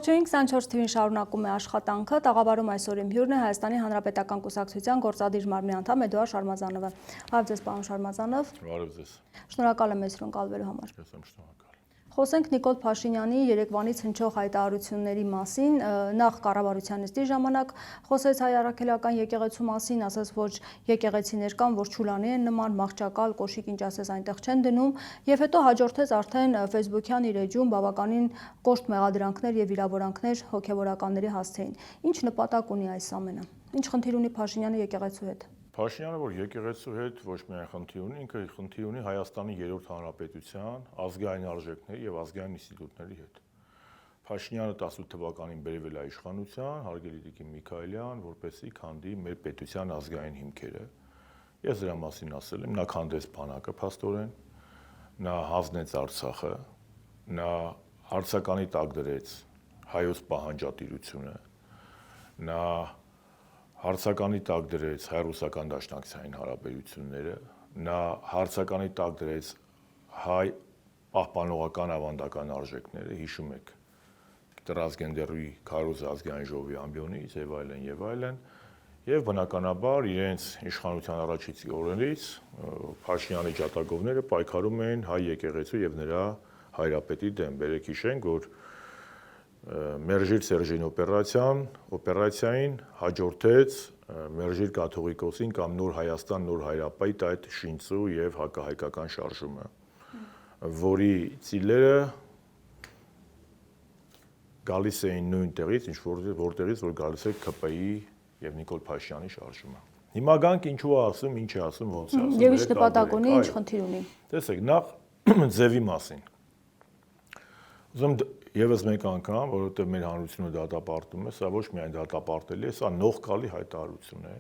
Ողջույն, 24 TV-ն շարունակում է աշխատանքը, տաղավարում այսօր իմ հյուրն է Հայաստանի Հանրապետական Կուսակցության գործադիր մարմնի անդամ Էդուարդ Շարմազանովը։ Բարև ձեզ, պարոն Շարմազանով։ Բարև ձեզ։ Շնորհակալ եմ մեզ կալվելու համար։ Ես եմ շնորհակալ։ Խոսենք Նիկոլ Փաշինյանի երեկվանից հնչող հայտարարությունների մասին, նախ կառավարության նիստի ժամանակ խոսեց հայ առաքելական եկեղեցու մասին, ասաց, որ եկեղեցիներ կան, որ չուլանի են նման, մահճակալ, կոշիկ ինչ ասես այնտեղ չեն դնում, եւ հետո հաջորդեց արդեն Facebook-յան իր էջում բավականին կոշտ մեղադրանքներ եւ վիրավորանքներ հոգեվորականների հասցեին։ Ինչ նպատակ ունի այս ամենը։ Ինչ խնդիր ունի Փաշինյանը եկեղեցու հետ։ Փաշինյանը, որ եկեղեցու հետ ոչ միայն խնդիր ունի, ինքը խնդիր ունի Հայաստանի երրորդ հանրապետության ազգային արժեքների եւ ազգային ինստիտուտների հետ։ Փաշինյանը 18 թվականին բերվել է իշխանության, հարգելի Տիկին Միքայելյան, որպեսզի քանդի մեր պետության ազգային հիմքերը։ Ես դրա մասին ասել եմ, նա քանդեց բանակը փաստորեն, նա հանձնեց Արցախը, նա հարցականի տակ դրեց հայոց պահանջատիրությունը, նա հարցականի տակ դրեց հայ-ռուսական դաշնակցային հարաբերությունները, նա հարցականի տակ դրեց հայ պահպանողական ավանդական արժեքները, հիշում եք, տրասգենդերի քարոզ ազգային ժողովի ամբիոնից եւ այլն, եւ բնականաբար իրենց իշխանության առաջից օրերից Փաշինյանի ջատագովները պայքարում էին հայ եկեղեցու եւ նրա հայրապետի դեմ։ Բերեք հիշենք, որ Մերժիր Սերժին օպերացիային հաջորդեց Մերժիր կաթողիկոսին կամ Նոր Հայաստան, Նոր Հայրապետ այդ շինծու եւ հակահայկական շարժումը, որի ծիլերը գալիս էին նույն տեղից, որտեղից որ գալիս է ԿՊԻ եւ Նիկոլ Փաշինյանի շարժումը։ Հիմա գանք ինչու է ասում, ինչ է ասում, ոնց է ասում։ Եվ ինչ նպատակ ունի, ինչ խնդիր ունի։ Տեսեք, նախ ձևի մասին։ Ուզում եւս մեկ անգամ, որովհետեւ մեր հանրությունը դատապարտում է, սա ոչ միայն դատապարտելի է, սա նողկալի հայտարարություն է։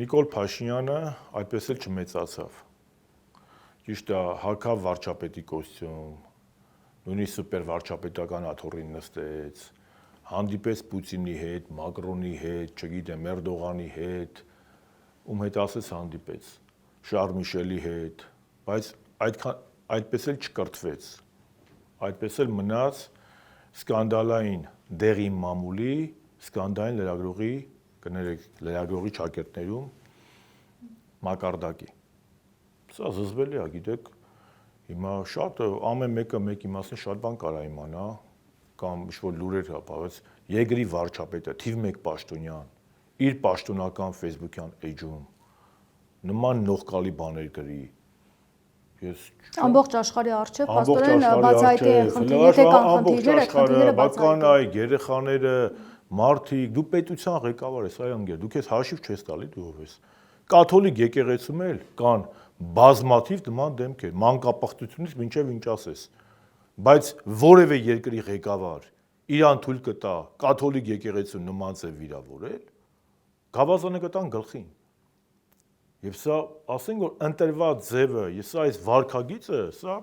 Նիկոլ Փաշինյանը այդպես էլ չմեծացավ։ Ճիշտ է, հագավ վարչապետի կոստյում, նույնիսկ սուպեր վարչապետական աթոռին նստեց, հանդիպեց Պուտինի հետ, Մակրոնի հետ, չգիտեմ, Էրդողանի հետ, ում հետ ասես հանդիպեց, Շարլ Միշելի հետ, բայց այդպես էլ չկրթվեց, այդպես էլ մնաց սկանդալային դեղի մամուլի, սկանդալային լրագրողի, կներեք, լրագրողի ճակերտներում մակարդակի։ Սա զզվելի է, գիտեք, հիմա շատ ամեն մեկը մեկի մասին շատ բան կարա իմանա, կամ ինչ-որ լուրեր հապավեց, Եգրի վարչապետը, թիվ 1 պաշտոնյան, իր պաշտոնական Facebook-յան էջում նման նողկալի բաներ գրի։ Ամբողջ աշխարհի առջև փաստորեն բացահայտի են խնդիրները, եթե կան խնդիրները, խնդիրները բականայ, երեխաները, մարդիկ, դու պետության ղեկավար ես, այ անգեր, դու քեզ հաշիվ չես տալի, դու ով ես։ Կաթոլիկ եկեղեցում էլ կան բազմաթիվ նման դեմքեր, մանկապարտությունից մինչև ինչ ասես։ Բայց որևէ երկրի ղեկավար իրան թույլ կտա կաթոլիկ եկեղեցու նման ձև վիրավորել, գավազանը կտան գլխին։ Եվ սա, ասենք որ ընտրված ձևը, սա այս վարքագիծը, սա,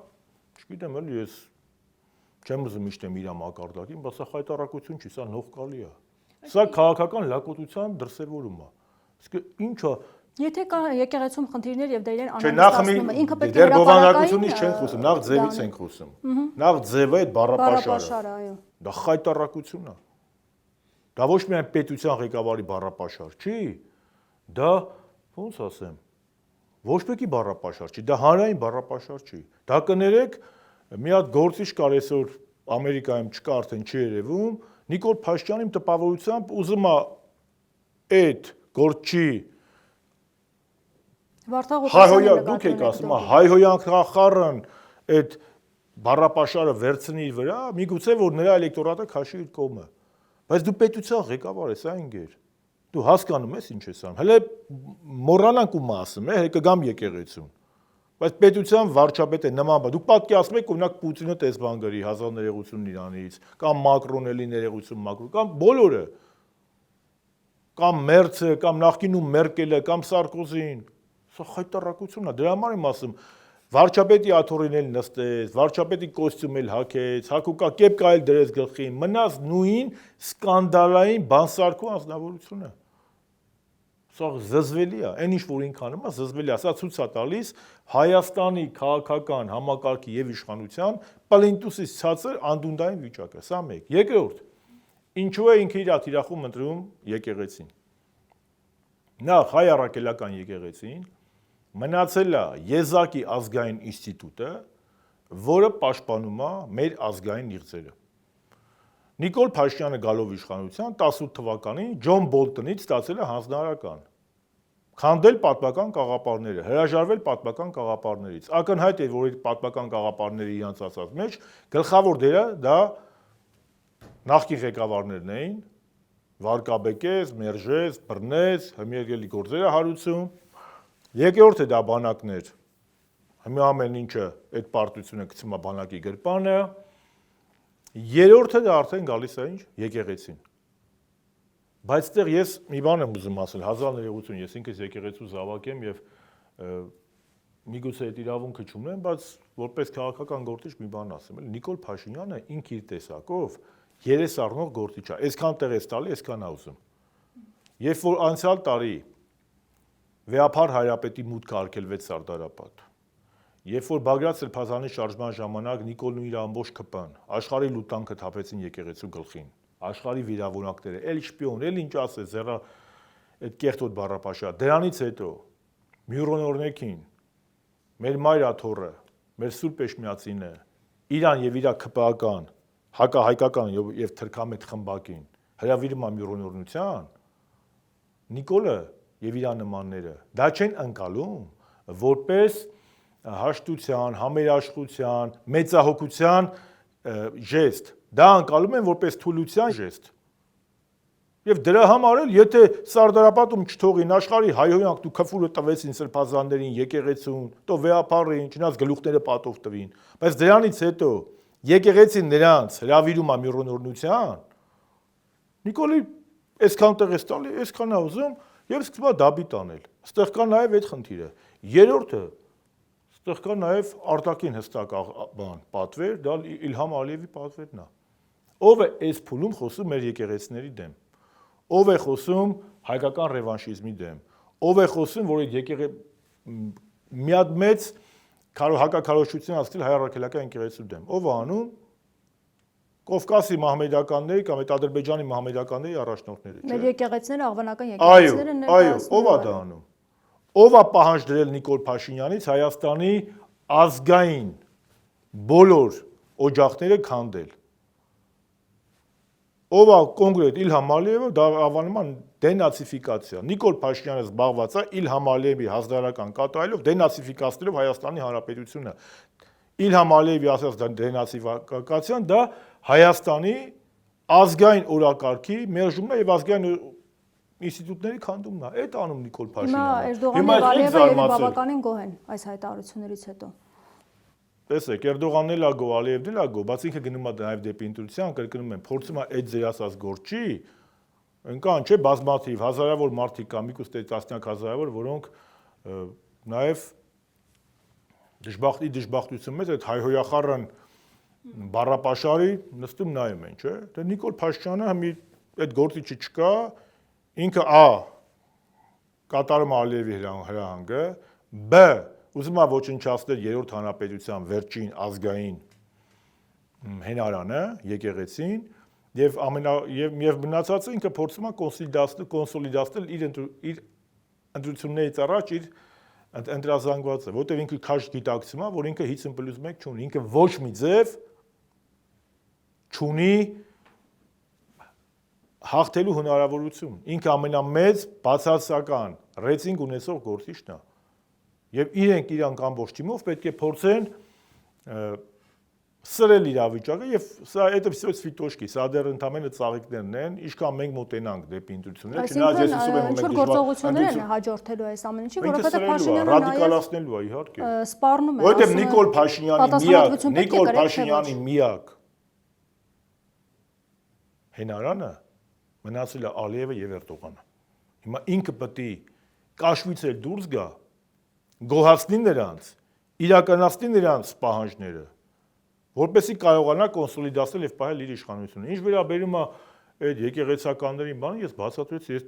չգիտեմ էլի, ես չեմ ուզում իշտեմ իր մակարդակին, բայց սա խայտարակություն չի, սա նողկալի է։ Սա քաղաքական լակոտության դրսևորում է։ Իսկ ինչ է։ Եթե կա եկեղեցում խնդիրներ եւ դա իրեն անհանգստացնում է, ինքը պետք է հրապարակությունից չենք խոսում, նախ ձևից ենք խոսում։ Նախ ձևը այդ բառապաշարը, այո։ Դա խայտարակություն է։ Դա ոչ միայն պետության ղեկավարի բառապաշար չի, դա ոնց ասեմ, ոչ մեկի բառապաշար չի, դա հանրային բառապաշար չի։ Դա կներեք, մի հատ գործիչ կար այսօր Ամերիկայում չկա, արդեն չի երևում, Նիկոլ Փաշինյանի տպավորությամբ ուզում է այդ գործի դուք եք ասում, հայհոյանքախառն այդ բառապաշարը վերցնի իր վրա, միգուցե որ նրա էլեկտորատը քաշի իր կողմը։ Բայց դու պետության ղեկավար ես, այնգեր։ Դու հասկանում ես ինչ ես անում։ Հələ մոռանանք ում ասում է, հələ կգամ եկեղեցուն։ Բայց պետության վարչապետը նման բան, դուք պատկերացնում եք, օրինակ Պուտինը տեսբան գրի, հազար ներողություն իրանից, կամ Մակրոնը լի ներողություն Մակրոն, կամ բոլորը, կամ Մերցը, կամ նախկինում Մերկելը, կամ Սարկոզին։ Սա խայտարակություն է, դրա համար եմ ասում, վարչապետի աթոռին էլ նստեց, վարչապետի կոստյում էլ հագեց, հագուկա կեպկա էլ դրեց գլխին, մնաց նույն սկանդալային բանսարկու անձնավորությունը։ Սա զզվելի է, այն ինչ որ ինքանում է զզվելի է, սա ցույց է տալիս Հայաստանի քաղաքական համակարգի եւ իշխանության պլինտուսից ցածր անդունդային վիճակը, սա մեկ։ Երկրորդ, ինչու է ինքը իր թիրախում ընտրում եկեղեցին։ Նախ հայ առաքելական եկեղեցին մնացել է եզակի ազգային ինստիտուտը, որը պաշտպանում է մեր ազգային իղձերը։ Նիկոլ Փաշինյանը գալով իշխանության 18 թվականին Ջոն Բոլտոնից ստացել է հանձնարարական։ Քանդել պատմական կաղապարները, հրաժարվել պատմական կաղապարներից։ Ակնհայտ է, որ այդ պատմական կաղապարները իրանց ասած մեջ գլխավոր դերը դա նախկին ղեկավարներն էին, Վարկաբեկես, Մերժես, Բռնես, հմերգելի գործերը հարուցում։ Երկրորդը դա բանակներ։ Հիմա ամեն ինչը այդ պարտությունը գցում է բանակի գրպանը։ Երրորդը դա արդեն գալիս է ինչ եկեղեցին։ Բայց այդտեղ ես մի բան եմ ուզում ասել, հազար ներողություն, ես ինքս եկեղեցու զավակ եմ եւ միգուցե այդ իրավունքը չունեմ, բայց որպես քաղաքական գործիչ մի բան ասեմ, էլի Նիկոլ Փաշինյանը ինք իր տեսակով երես առնող գործիչ է, այսքան տեղ է տալի, այսքան է ուզում։ Երբ որ անցյալ տարի Վեհափար Հայրապետի մուտքը արգելվեց Սարդարապատ, երբ որ Բագրատ Սրբազանի շարժման ժամանակ Նիկոլն ու իր ամբողջ ԿՊ-ն աշխարհի լուտանքը թափեցին եկեղեցու գլխին, աշխարհի վիրավորնակները, էլ շպիոն, էլ ինչ ասես, զերա այդ կեղտոտ բառապաշա, դրանից հետո Մյուրոնորնեքին, մեր մայրաթոռը, մեր Սուրբ Էշմիածինը, Իրան եւ իր ԿՊ-ական, հակահայկական եւ թրքամետ խմբակին հրավիրում է Մյուրոնորնության, Նիկոլը եւ իր նմանները դա չեն ընկալում որպես հաշտության, համերաշխության, մեծահոգության ժեստ, դա ընկալում են որպես թուլության ժեստ։ Եվ դրա համար էլ եթե Սարդարապատում չթողին աշխարհի հայհոյանք դու քֆուրը տվեցին սրբազաններին, եկեղեցուն, то Վեհափարին, չնայած գլուխները պատով տվին, բայց դրանից հետո եկեղեցին նրանց հրավիրում է Մյուրոնորնության, Նիկոլի այսքան տեղ է տալի, այսքան է ուզում եւ սկսում է դաբիտ անել։ Այստեղ կա նաեւ այդ խնդիրը։ Երրորդը, այստեղ կա նաեւ արտաքին հստակ պատվեր, դա Իլհամ Ալիևի պատվերն է։ Ով է այս փուլում խոսում մեր եկեղեցիների դեմ։ Ով է խոսում հայկական ռևանշիզմի դեմ։ Ով է խոսում, որ այդ մի հատ մեծ հակաքարոզչություն ասել հայ առաքելական եկեղեցու դեմ։ Ով է անում Կովկասի մահմեդականների կամ այդ Ադրբեջանի մահմեդականների առաջնորդները, չէ՞։ Մեր եկեղեցիները աղվանական եկեղեցիները ներկայացնում։ Ով է դա անում։ Ով է պահանջ դրել Նիկոլ Փաշինյանից Հայաստանի ազգային բոլոր օջախները քանդել։ Ով է կոնկրետ Իլհամ Ալիևը, դա անվանում են դենացիֆիկացիա։ Նիկոլ Փաշինյանը զբաղված է Իլհամ Ալիևի հանձնարարական կատարելով դենացիֆիկացնելով Հայաստանի Հանրապետությունը։ Իլհամ Ալիևի ասած դենացիֆիկացիան դա Հայաստանի ազգային օրակարգի մերժումն է եւ ազգային ինստիտուտների քանդումն է։ Այդ անում Նիկոլ Փաշինյանը։ Հիմա Էրդողանը եւ Ալիևը բավականին գոհ են այս հայտարարություններից հետո։ Տեսեք, Էրդողանն էլ է գոհ, Ալիևն էլ է գոհ, բայց ինքը գնում է նաեւ դեպի ընտրության, կրկնում եմ, փորձում է այդ ձեր ասած գործի, ընկան չէ, բազմաթիվ հազարավոր մարդիկ կա, միգուցե տասնյակ հազարավոր, որոնք նաեւ դժբախտություն մեծ այդ հայհոյախառն բառապաշարի նստում նայում են, չէ՞։ Դե Նիկոլ Փաշինյանը մի այդ գործիչը չկա, ինքը A կատարում Ալիևի հրահանգը, B ուզում է ոչնչացնել երրորդ հանրապետության վերջին ազգային հենարանը, եկեղեցին, եւ մնացածը ինքը փորձում է կոնսոլիդացնել իր ընտրություններից առաջ իր ընտրազանգվածը, որտեղ ինքը քաշ գիտակցում է, որ ինքը 50+1 չունի, ինքը ոչ մի ձև չունի հաղթելու հնարավորություն։ Ինքը ամենամեծ բացասական ռեյտինգ ունեցող գործիչն է։ Եվ իրանք ամբողջ թիմով պետք է փորձեն սրել իրավիճակը եւ սա это всё цветочки, սա դեռ ընդամենը ծաղիկներն են, ինչքան մենք մոտենանք դեպի ընտրությունները, չնայած ես ասում եմ մենք գործողություններ են հաջորդելու այս ամեն ինչի, որովհետեւ Փաշինյանը ռադիկալացնելու է իհարկե։ Սպառնում է, որովհետեւ Նիկոլ Փաշինյանի միակ հենարանը մնացել է Ալիևը եւ Էրդողանը։ Հիմա ինքը պետք է կաշվից էլ դուրս գա, գոհացնի նրանց, իրականացնի նրանց պահանջները, որպեսզի կարողանա կոնսոլիդացնել եւ պահել իր իշխանությունը։ Ինչ վերաբերում է այդ եկեղեցականներին բանը, ես բացատրեցի,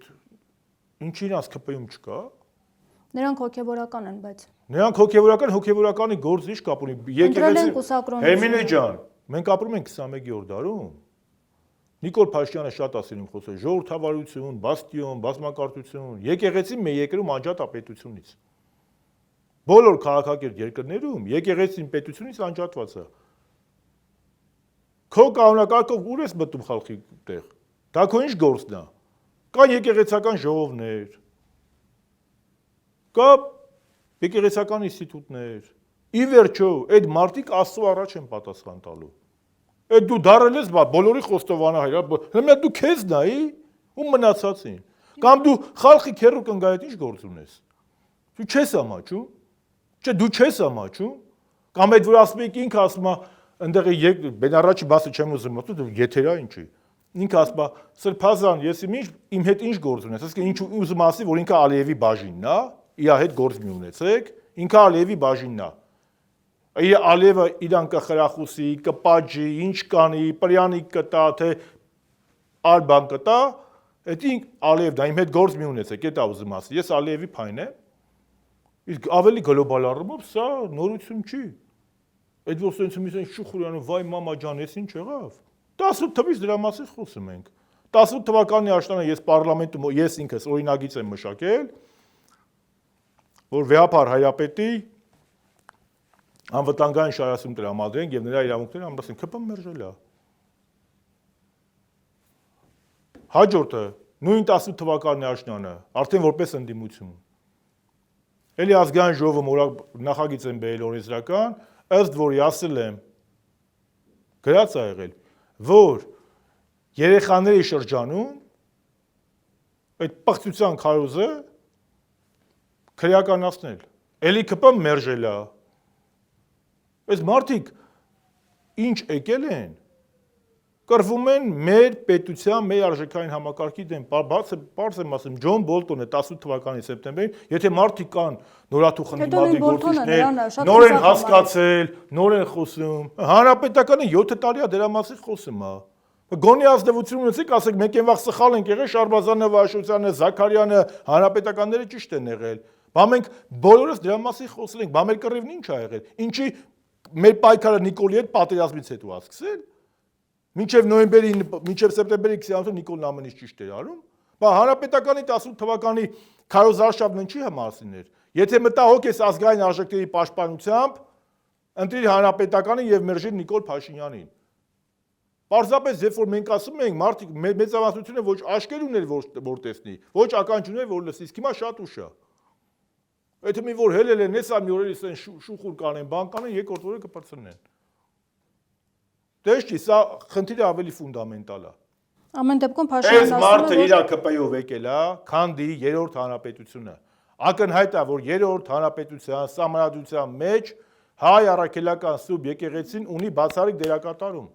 Ինչի իրանց ԿՊ-ում չկա։ Նրանք հոգևորական են, բայց Նրանք հոգևորականի գործ ի՞նչ կապ ունի։ Հերմինե ջան, մենք ապրում ենք 21-րդ դարում։ Նիկոլ Փաշինյանը շատ է սիրում խոսել ժողովրդավարություն, բաստիոն, բազմակարծություն, եկեղեցին մեր երկրում անջատ է պետությունից։ Բոլոր քաղաքակիրթ երկրներում եկեղեցին պետությունից անջատված է։ Քո կանոնակարգով ուր ես մտնում խալխի տեղ։ Դա քո ինչ գործն է։ Կան եկեղեցական ժողովներ, կա եկեղեցական ինստիտուտներ։ Ի վերջո, այդ մարդիկ Աստծո առաջ են պատասխան տալու։ Այդ դու դարել ես բոլորի խոստովանահայր, հիմա դու քեզ նայի ու մնացածին։ Կամ դու խալխի քերու կնգայի հետ ինչ գործ ունես։ Դու չես ամաչում։ Չէ, դու չես ամաչում։ Կամ այդ որ ասում եք ինքը ասում է, այնտեղ բեն առաջի մասը չեմ ուզում մտնում, եթերա ինչի։ Ինքը ասում է, Սրբազան, ես իմ հետ ինչ գործ ունես, ասես ինչ ուզում ասի, որ ինքը Ալիևի բաժինն է, իր հետ գործ մի ունեցեք, ինքը Ալիևի բաժինն է։ Ալիևը իրան կխրախուսի, կպաջի, ինչ կանի, պրյանի կտա, թե այլ բան կտա, այդ Ալիևն է, իմ հետ գործ մի ունեցեք, դա ուզում ասի։ Ես Ալիևի փայն եմ։ Իսկ ավելի գլոբալ առումով սա նորություն չի։ Այդ որ սենցում իսեն շուխուրյանը, վայ մամա ջան, ես ինչ եղավ։ 18 թվականից դրա մասին խոսում ենք։ 18 թվականի աշնանը ես պարլամենտում ես ինքս օրինագիծ եմ մշակել, որ վեհապար հայրապետի անվտանգային շահասում տրամադրենք եւ նրա իրավունքները ամրացնենք, ԿՊ-ն մերժել է։ Հաջորդը նույն 18 թվականի աշնանը արդեն որպես ընդդիմություն։ Էլի ազգային ժողովը նախագիծ են բերել օրենսդրական, ըստ որի ասել եմ գրած է եղել, որ երեխաների շրջանում այդ պղծության քարոզը քրեականացնել։ Էլի ԿՊ-ն մերժել է։ Այս մարդիկ ինչ եկել են, կռվում են մեր պետության, մեր արժեքային համակարգի դեմ, բարձ եմ ասում, Ջոն Բոլտոնը 18 թվականի սեպտեմբերին, եթե մարդիկ կան նորաթուխ ընդդիմադիր գործիչներ, նոր են հասկացել, նոր են խոսում, հանրապետականը 7 տարի է դրա մասին խոսում է։ Գոնի ազնվություն ունեցեք, ասեք մենք այն վաղ սխալ ենք եղել, Շարբազանը, Վաշոցյանը, Զաքարյանը, հանրապետականները ճիշտ են եղել։ Բա մենք բոլորս դրա մասին խոսել ենք, բա մեր կռիվն ինչ ա եղել։ Ինչի մեր պայքարը Նիկոլի հետ պատերազմից հետո ա սկսել։ Մինչև սեպտեմբերի 20-ը Նիկոլն ամեն ինչ ճիշտ էր արում։ Բա հանրապետականի 18 թվականի քարոզարշավն ինչի համասին էր։ Եթե մտահոգ ես ազգային արժեքների պաշտպանությամբ, ընտրիր հանրապետականը եւ մերժիր Նիկոլ Փաշինյանին։ Պարզապես երբ որ մենք ասում ենք, մարդիկ մեծամասնությունը ոչ աշկեր ուներ որ տեսնի, ոչ ականջ ուներ որ լսի, իսկ հիմա շատ ուշ է։ Եթե մի որ հելել են, հեսա մի օրերից են շուխուր կանեն, բան կանեն, երկրորդ օրը կպրծնեն։ Դե չի, սա խնդիրը ավելի ֆունդամենտալ է։ Ամեն դեպքում Փաշինյանն ասում է, որ այս մարդը իր ԿՊ-ով եկել է, քանդի երրորդ հանրապետությունը։ Ակնհայտ է, որ երրորդ հանրապետության սահմանադրության մեջ հայ առաքելական սուրբ եկեղեցին ունի բացառիկ դերակատարում։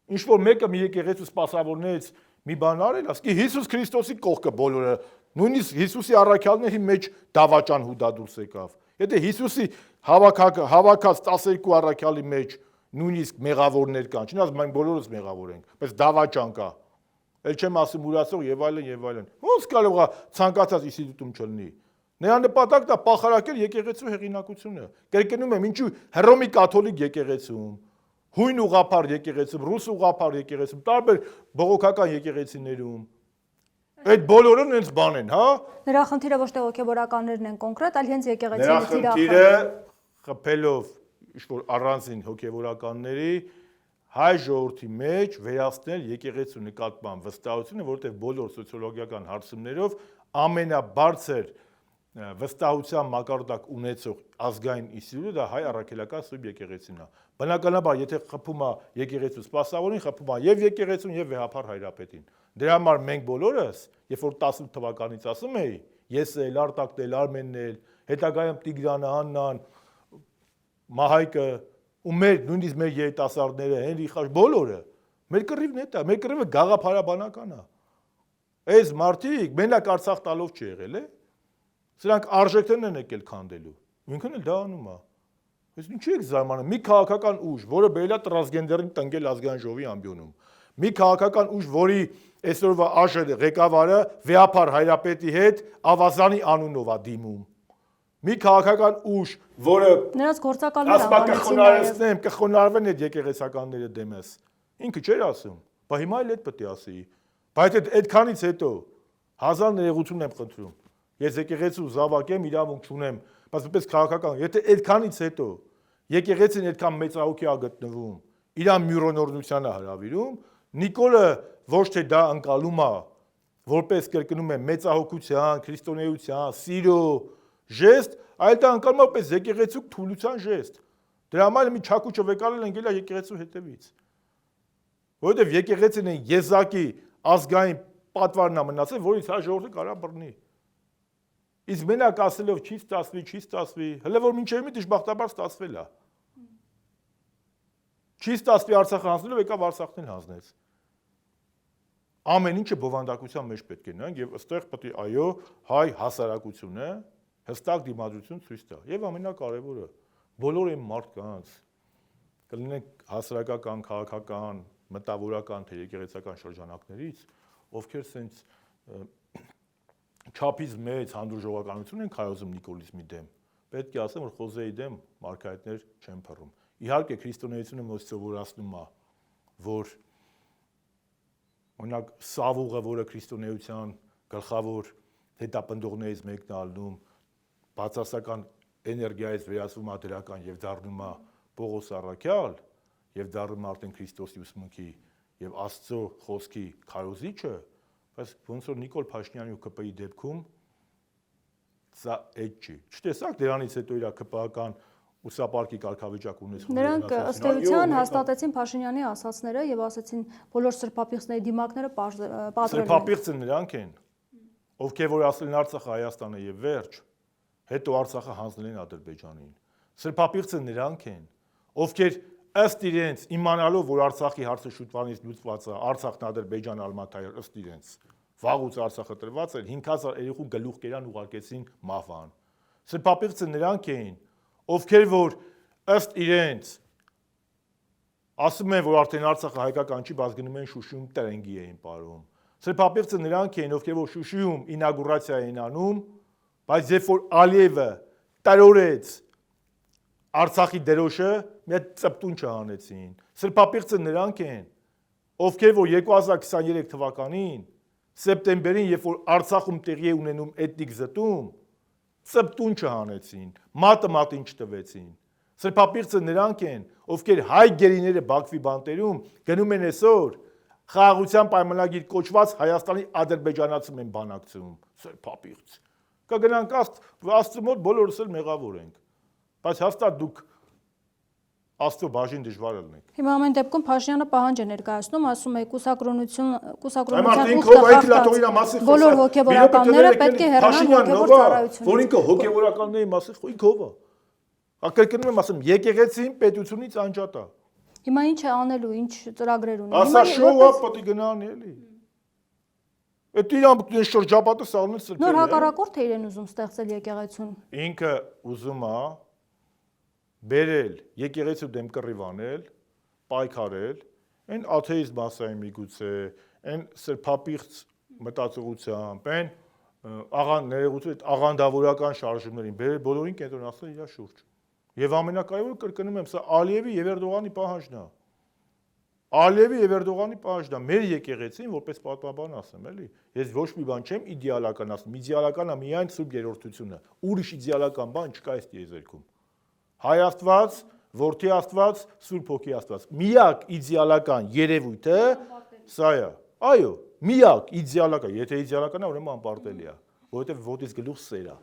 Ինչ որ մեկը մի եկեղեցու սպասավորներից մի բան արել, ասկի Հիսուս Քրիստոսի կողքը բոլորը, նույնիսկ Հիսուսի առաքյալների մեջ դավաճան հուդա դուրս եկավ։ Եթե Հիսուսի հավաքած 12 առաքյալի մեջ նույնիսկ մեղավորներ կան, չնայած մենք բոլորս մեղավոր ենք, բայց դավաճան կա։ Էլ չեմ ասում ուրացող եւ այլն եւ այլն։ Ոնց կարող է ցանկացած ինստիտուտում չլինի։ Նրա նպատակն է փախարակել եկեղեցու հեղինակությունը։ Կրկնում եմ, ինչու Հռոմի կաթոլիկ եկեղեցում, հույն ուղղափառ եկեղեցում, ռուս ուղղափառ եկեղեցում, տարբեր բողոքական եկեղեցիներում այդ բոլորը նենց բան են, հա։ Նրա խնդիրը ոչ թե հոգեվորականներն են կոնկրետ, այլ հենց եկեղեցիի թիրախը։ Նրա խնդիրը խփելով ինչ-որ առանձին հոգևորականների հայ ժողովրդի մեջ վերացնել եկեղեցու նկատմամբ վստահությունը, որտեղ բոլոր սոցիոլոգիական հարցումներով ամենաբարձր վստահության մակարդակ ունեցող ազգային ինստիտուտը դա հայ առաքելական սուրբ եկեղեցին է։ Բնականաբար, եթե խփում է եկեղեցու սպասավորին, խփում է եւ եկեղեցուն եւ վեհապար հայրապետին։ Դրա համար մենք բոլորս, երբ որ 18 թվականից ասում էի, ես էլ, Արտակն էլ, Արմենն էլ, հետագայում Տիգրանը, Աննան, Մահայկը ու նույնիսկ մեր երիտասարդները, Հենրիխ, բոլորը, մեր կռիվն է դա, մեր կռիվը գաղափարաբանական է։ Այս մարդիկ մենակ Արցախ տալով չի եղել, սրանք արժեքներն են եկել քանդելու։ Ինքն էլ դա անում է։ Ես ինչի՞ եք զարմանում, մի քաղաքական ուժ, որը բերել է տրանսգենդերին տնկել ազգային ժողովի ամբիոնում, Մի քաղաքական ուժ, որի այսօրվա ԱԺ ղեկավարը Վեհափար Հայրապետի հետ Ավազանի անունով է դիմում։ Մի քաղաքական ուժ, որը Նրանց գործակալները կխոնարհվեն այդ եկեղեցականները դեմս։ Ինքը չէր ասում, բայց հիմա էլ այդ պետք է ասի։ Բայց այդքանից հետո հազար ներողություն եմ խնդրում։ Ես եկեղեցու զավակ եմ, իրավունք չունեմ, բայց որպես քաղաքական, եթե այդքանից հետո եկեղեցին այդքան մեծահոգի է գտնվում, իր մյուրոնորնությանը հրավիրում, Նիկոլը ոչ թե դա անցալում է, որպես կրկնում եմ մեծահոգության, քրիստոնեության, սիրո ժեստ, այլ դա անցալում է որպես եկեղեցու թուլության ժեստ։ Դրա համար մի չակուճը վեկարել են գելա եկեղեցու հետևից։ Որովհետև եկեղեցին է եզակի ազգային պատվարն է մնացել, որից հա ժողովուրդը կարա բռնի։ Իսկ մենակ ասելով չի ստացվի, հələ որ մինչև մի դժբախտաբար ստացվել է։ Չի ստացվի Արցախը հանձնելով, եկավ Արցախն էլ հանձնեց։ Ամեն ինչը բովանդակության մեջ պետք է նայենք եւ ըստեղ պետք է այո հայ հասարակությունը հստակ դիմադրություն ցույց տա։ Եվ ամենակարևորը բոլոր այն մարդկանց կլինեն հասարակական, քաղաքական, մտավորական թե եկեղեցական շրջանակներից, ովքեր սենց չափից մեծ հանդուրժողականություն են հայոզում նիկոլիզմի դեմ, պետք է ասեմ, որ Խոզեի դեմ մարգարեթներ չեն փռում։ Իհարկե քրիստոնեությունը մոտ սովորացնում է, որ օրինակ Սավուղը, որը քրիստոնեության գլխավոր հետապնդողներից մեկն է ալնում, բացասական էներգիայից վերածվում է դրական եւ դառնում է Պողոս Առաքյալ եւ դառնում է արդեն Քրիստոսի ուսմունքի եւ Աստծո խոսքի քարոզիչը, բայց ոնց որ Նիկոլ Փաշինյանի ու ԿՊ-ի դեպքում սա այդ չի։ Չտեսակ դրանից հետո իր ԿՊ-ական ուսապարկի կարգավիճակ ունեցող նրանք ըստ էության հաստատեցին Փաշինյանի ասացները եւ ասացին բոլոր սրբապիղծների դիմակները պատրել են։ Սրբապիղծը նրանք են, ովքեր որ ասել են Արցախը Հայաստանը եւ վերջ, հետո Արցախը հանձնել են Ադրբեջանին։ Սրբապիղծը նրանք են, ովքեր ըստ իրենց իմանալով, որ Արցախի հարցը շուտվանից լուծված է, Արցախն Ադրբեջան Ալմատայը ըստ իրենց վաղուց Արցախը տրված էր, 5000 երեխու գլուխ կերան ուղարկեցին մահվան։ Սրբապիղծը նրանք էին, ովքեր որ ըստ իրենց ասում են, որ արդեն Արցախը հայկական չի, բայց գնում են Շուշիում տրենգի էին ապարում։ Սրբապիղծը նրանք էին, ովքեր որ Շուշիում ինագուրացիա էին անում, բայց երբ որ Ալիևը տարորեց Արցախի դերոշը, մի հատ ծպտուն չհանեցին։ Սրբապիղծը նրանք են, ովքեր որ 2023 թվականին սեպտեմբերին, երբ որ Արցախում տեղի է ունենում էթնիկ զտում, ծպտուն չհանեցին, մատը մատին չտվեցին։ Սրբապիղծը նրանք են, ովքեր հայ գերիները Բաքվի բանտերում գնում են այսօր խաղաղության պայմանագիր կոչված Հայաստանի ադրբեջանացում են բանակցում։ Սրբապիղծ։ Կգնանք Աստծո մոտ բոլորս էլ մեղավոր ենք։ Բայց հաստատ դուք Աստծո բաժին դժվար ելնեք։ Հիմա ամեն դեպքում Փաշինյանը պահանջ է ներկայացնում, ասում է կուսակրոնության բոլոր հոգևորականները պետք է հեռանան հոգևոր ծառայությունից։ Որ ինքը հոգևորականների մասին ինքով է։ Ակրկնում եմ ասում, եկեղեցին պետությունից անջատ է։ Հիմա ինչ է անելու, ինչ ծրագրեր ունի։ Ասա շոու պետք է գնան էլի։ Այդ իրան շրջապատը սառնել սրբել է։ Նոր հակառակորդ է իրեն ուզում ստեղծել եկեղեցուն։ Ինքը ուզում է բերել եկեղեցու դեմ կռիվ անել, պայքարել, այն աթեիզմ ասային միգուցե, այն սրբապիղծ մտածողությամբ, այն աղանդավորական շարժումներին բերել բոլորին կենտրոնացնել իր շուրջ։ Եվ ամենակարևորը կրկնում եմ, սա Ալիևի եւ Էրդողանի պահանջն է։ Ալիևի եւ Էրդողանի պահանջն է, մեր եկեղեցին որպես պատմաբան ասեմ, էլի։ Ես ոչ մի բան չեմ իդեալական ասում, իդեալականը միայն Սուրբ Երրորդությունը։ Ուրիշ իդեալական բան չկա այս տիեզերքում։ Հայ Աստված, Որդի Աստված, Սուրբ Հոգի Աստված։ Միակ իդեալական երևույթը սա է։ Այո, միակ իդեալական, եթե իդեալական է, ուրեմն անպարտելի է, որովհետև ոտից գլուխ սեր է։